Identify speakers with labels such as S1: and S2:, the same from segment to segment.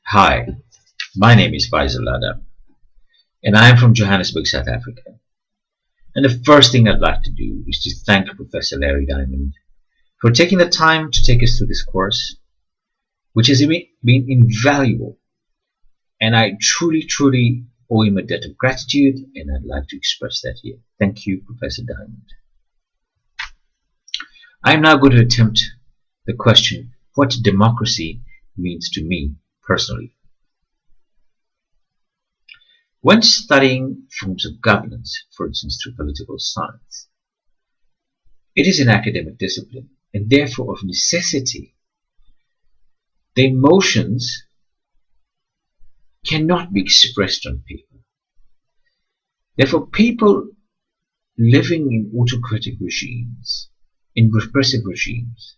S1: Hi, my name is Faisal Lada, and I am from Johannesburg, South Africa. And the first thing I'd like to do is to thank Professor Larry Diamond for taking the time to take us through this course, which has been invaluable. And I truly owe him a debt of gratitude, and I'd like to express that here. Thank you, Professor Diamond. I'm now going to attempt the question, what democracy means to me personally. When studying forms of governance, for instance through political science, it is an academic discipline, and therefore of necessity, the emotions cannot be expressed on paper. Therefore, people living in autocratic regimes, in repressive regimes,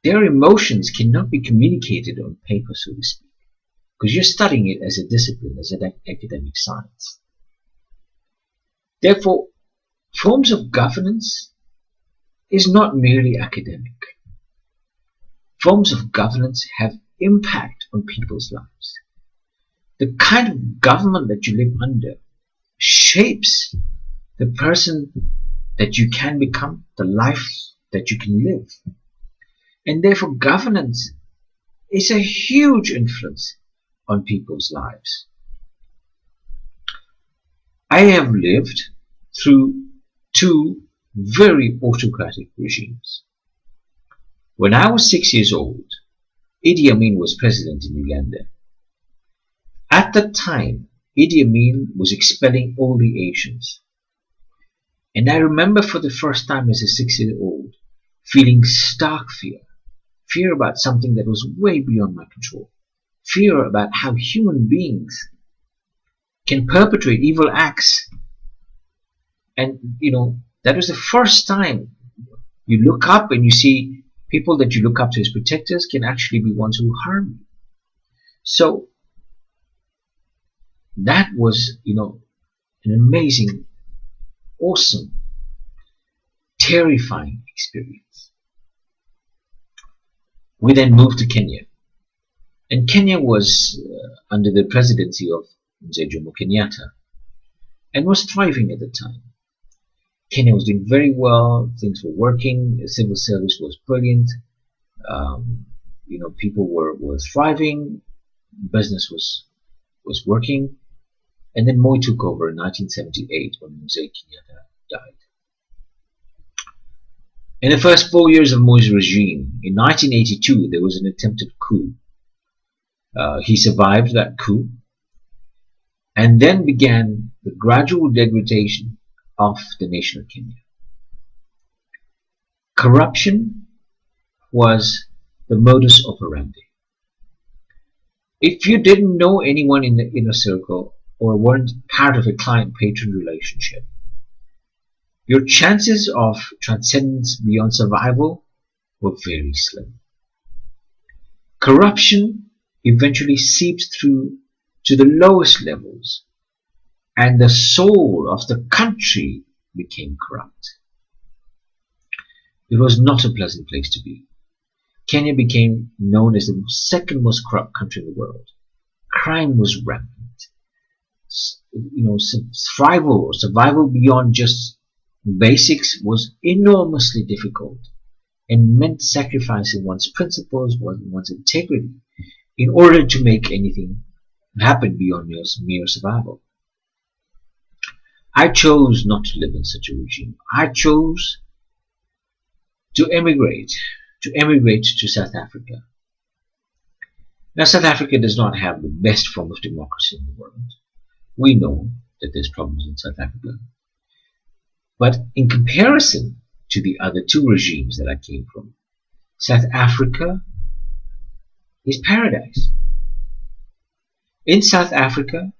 S1: their emotions cannot be communicated on paper, so to speak, because you're studying it as a discipline, as an academic science. Therefore, forms of governance is not merely academic. Forms of governance have impact on people's lives. The kind of government that you live under shapes the person that you can become, the life that you can live. And therefore, governance is a huge influence on people's lives. I have lived through two very autocratic regimes. When I was 6 years old, Idi Amin was president in Uganda. At that time, Idi Amin was expelling all the Asians. And I remember for the first time as a 6-year-old feeling stark fear. Fear about something that was way beyond my control. Fear about how human beings can perpetrate evil acts. And, that was the first time you look up and you see people that you look up to as protectors can actually be ones who harm you. So, that was, an amazing, awesome, terrifying experience. We then moved to Kenya. And Kenya was under the presidency of Mzee Jomo Kenyatta and was thriving at the time. Kenya was doing very well, things were working, the civil service was brilliant, people were thriving, business was working. And then Moi took over in 1978 when Mzee Kenyatta died. In the first 4 years of Moi's regime, in 1982, there was an attempted coup. He survived that coup, and then began the gradual degradation of the nation of Kenya. Corruption was the modus operandi. If you didn't know anyone in the inner circle or weren't part of a client-patron relationship, your chances of transcendence beyond survival were very slim. Corruption eventually seeped through to the lowest levels, and the soul of the country became corrupt. It was not a pleasant place to be. Kenya became known as the second most corrupt country in the world. Crime was rampant. Survival beyond just basics was enormously difficult and meant sacrificing one's principles, one's integrity, in order to make anything happen beyond mere survival. I chose not to live in such a regime. I chose to emigrate to South Africa. Now, South Africa does not have the best form of democracy in the world. We know that there's problems in South Africa. But in comparison to the other two regimes that I came from, South Africa is paradise. In South Africa,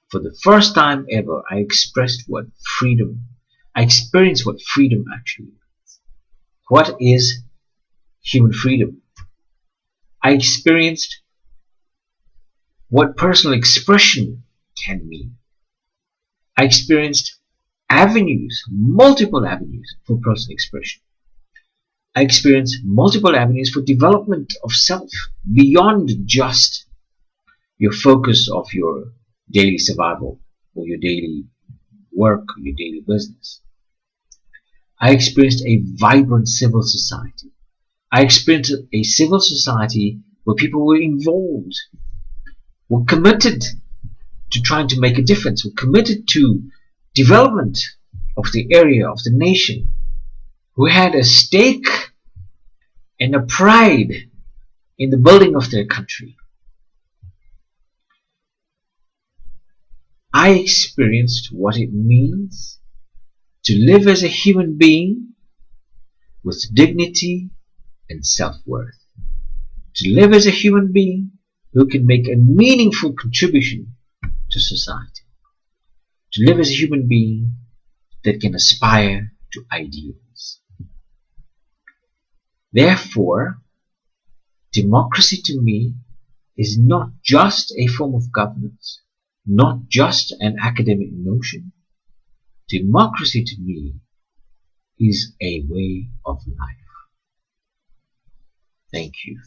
S1: for the first time ever, I experienced what freedom actually means. What is human freedom? I experienced what personal expression can mean. I experienced multiple avenues for personal expression. I experienced multiple avenues for development of self beyond just your focus of your daily survival or your daily work or your daily business. I experienced a vibrant civil society. I experienced a civil society where people were involved, were committed to trying to make a difference, were committed to development of the area, of the nation, who had a stake and a pride in the building of their country. I experienced what it means to live as a human being with dignity and self-worth. To live as a human being who can make a meaningful contribution to society. To live as a human being that can aspire to ideals. Therefore, democracy to me is not just a form of governance, not just an academic notion. Democracy to me is a way of life. Thank you.